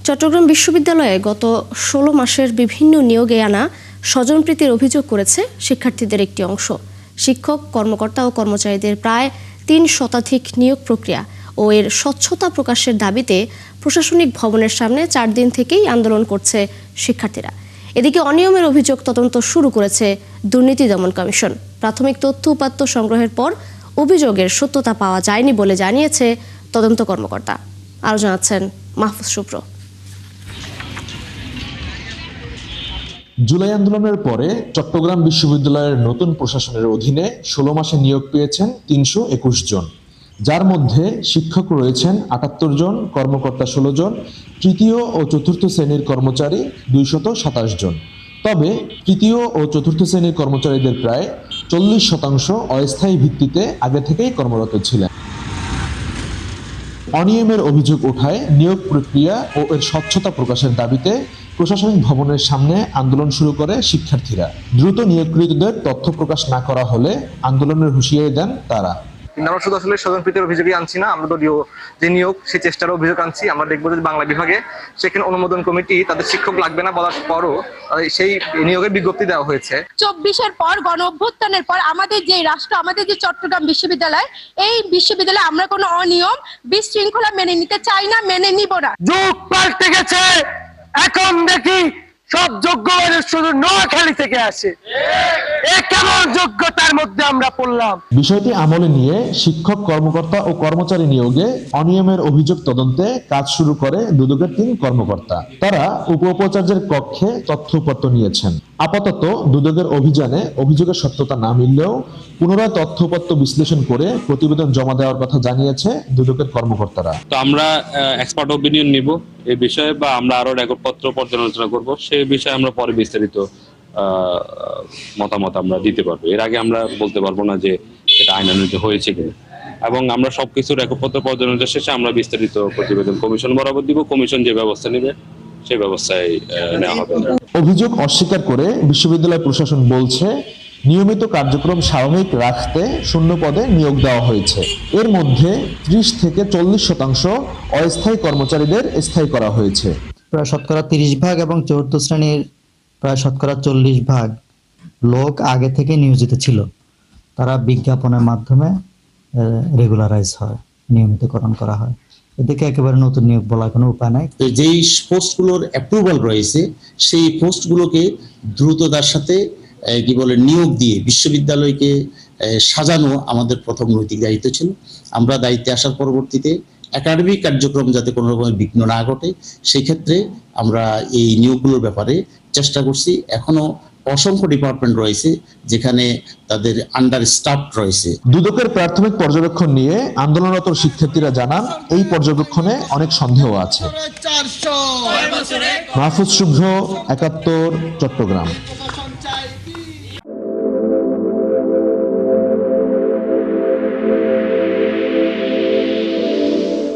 চট্টগ্রাম বিশ্ববিদ্যালয়ে গত ১৬ মাসের বিভিন্ন নিয়োগে আনা স্বজনপ্রীতির অভিযোগ করেছে শিক্ষার্থীদের একটি অংশ। শিক্ষক, কর্মকর্তা ও কর্মচারীদের প্রায় ৩ শতাধিক নিয়োগ প্রক্রিয়া ও এর স্বচ্ছতা প্রকাশের দাবিতে প্রশাসনিক ভবনের সামনে ৪ দিন থেকেই আন্দোলন করছে শিক্ষার্থীরা। এদিকে অনিয়মের অভিযোগ তদন্ত শুরু করেছে দুর্নীতি দমন কমিশন। প্রাথমিক তথ্য উপাত্ত সংগ্রহের পর অভিযোগের সত্যতা পাওয়া যায়নি বলে জানিয়েছে তদন্ত কর্মকর্তা। আরও জানাচ্ছেন মাহফুজ শুভ্র। জুলাই আন্দোলনের পরে চট্টগ্রাম বিশ্ববিদ্যালয়ের নতুন প্রশাসনের অধীনে ১৬ মাসে নিয়োগ পেয়েছেন ৩২১ জন, যার মধ্যে শিক্ষক রয়েছেন ৭৮ জন, কর্মকর্তা ১৬ জন, তৃতীয় ও চতুর্থ শ্রেণীর কর্মচারী ২২৭ জন। তবে তৃতীয় ও চতুর্থ শ্রেণীর কর্মচারীদের প্রায় ৪০% অস্থায়ী ভিত্তিতে আগে থেকেই কর্মরত ছিলেন। অনিয়মের অভিযোগ ওঠায় নিয়োগ প্রক্রিয়া ও এর স্বচ্ছতা প্রকাশের দাবিতে প্রশাসনিক ভবনের সামনে আন্দোলন শুরু করে শিক্ষার্থীরা। দ্রুত নিয়োগকৃতদের তথ্য প্রকাশ না করা হলে আন্দোলনের হুঁশিয়ারি দেন তারা। কিন্তু আমরা শুধু আসলে স্বজনপ্রীতির অভিযোগই আনছি না, আমরা দলীয় যে নিয়োগ সেই চেষ্টার অভিযোগ আনছি। আমরা দেখবো যে বাংলা বিভাগে সেখানে অনুমোদন কমিটি তাদের শিক্ষক লাগবে না বলার পরও সেই নিয়োগের বিজ্ঞপ্তি দেওয়া হয়েছে। ২৪-এর পর গণ অভ্যুত্থানের পর আমাদের যে রাষ্ট্র, আমাদের যে চট্টগ্রাম বিশ্ববিদ্যালয়, এই বিশ্ববিদ্যালয়ে আমরা কোনো অনিয়ম বিশৃঙ্খলা মেনে নিতে চাই না, মেনে নিব না। যুগ পাল্টে গেছে, এখন দেখি সব যোগ্য মানুষ শুধু নোয়াখালী থেকে আসে। কেমন যোগ্যতার মধ্যে আমরা পড়লাম। বিষয়টি আমলে নিয়ে শিক্ষক, কর্মকর্তা ও কর্মচারী নিয়োগে অনিয়মের অভিযোগ তদন্তে কাজ শুরু করে দুদকের ৩ কর্মকর্তা। তারা উপাচার্যের কক্ষে তথ্য উপাত্ত নিয়েছেন। আপাতত দুদকের অভিযানে অভিযোগের সত্যতা না মিললেও পুনরায় তথ্য উপাত্ত বিশ্লেষণ করে প্রতিবেদন জমা দেওয়ার কথা জানিয়েছে দুদকের কর্মকর্তারা। তো আমরা এক্সপার্ট ওপিনিয়ন নিব এই বিষয়ে, বা আমরা আরো রেকর্ডপত্র পর্যালোচনা করব। সেই বিষয়ে আমরা পরে বিস্তারিত মতামত আমরা দিতে পারবো। এর আগে আমরা বলতে পারবো না যে এটা আইনানুগ হয়েছে কিনা, এবং আমরা সবকিছু রেকর্ডপত্র পর্যালোচনা শেষে আমরা বিস্তারিত প্রতিবেদন কমিশন বরাবর দিব। কমিশন যে ব্যবস্থা নেবে সেই ব্যবস্থায় নেওয়া হবে। অভিযোগ অস্বীকার করে বিশ্ববিদ্যালয় প্রশাসন বলছে, নিয়মিত কার্যক্রম স্বাভাবিক রাখতে শূন্য পদে নিয়োগ দেওয়া হয়েছে। এর মধ্যে ৩০ থেকে ৪০% অস্থায়ী কর্মচারীদের স্থায়ী করা হয়েছে। প্রায় শতকরা ৩০% এবং চতুর্থ শ্রেণীর প্রায় শতকরা ৪০% লোক আগে থেকে নিয়োজিত ছিল। তারা বিজ্ঞাপনের মাধ্যমে রেগুলারাইজ হয়, নিয়মিতকরণ করা হয়। এদিকে একেবারে নতুন নিয়োগ বলার কোনো উপায় নাই। তো যেই পোস্টগুলোর অ্যাপ্রুভাল রয়েছে সেই পোস্টগুলোকে দ্রুততার সাথে নিয়োগ দিয়ে বিশ্ববিদ্যালয়কে সাজানো আমাদের প্রথম নৈতিক দায়িত্ব ছিল। আমরা দায়িত্বে আসার পরবর্তীতে একাডেমিক কার্যক্রম যাতে কোনো রকমের বিঘ্ন না ঘটে, সেই ক্ষেত্রে আমরা এই নিয়োগগুলোর ব্যাপারে চেষ্টা করছি। এখনো অসংখ্য ডিপার্টমেন্ট রয়েছে যেখানে তাদের আন্ডার স্টাফ রয়েছে। দুদকের প্রাথমিক পর্যবেক্ষণ নিয়ে আন্দোলনরত শিক্ষার্থীরা জানান, এই পর্যবেক্ষণে অনেক সন্দেহ আছে। মাহফুজ শুভ্র, ৭১, চট্টগ্রাম।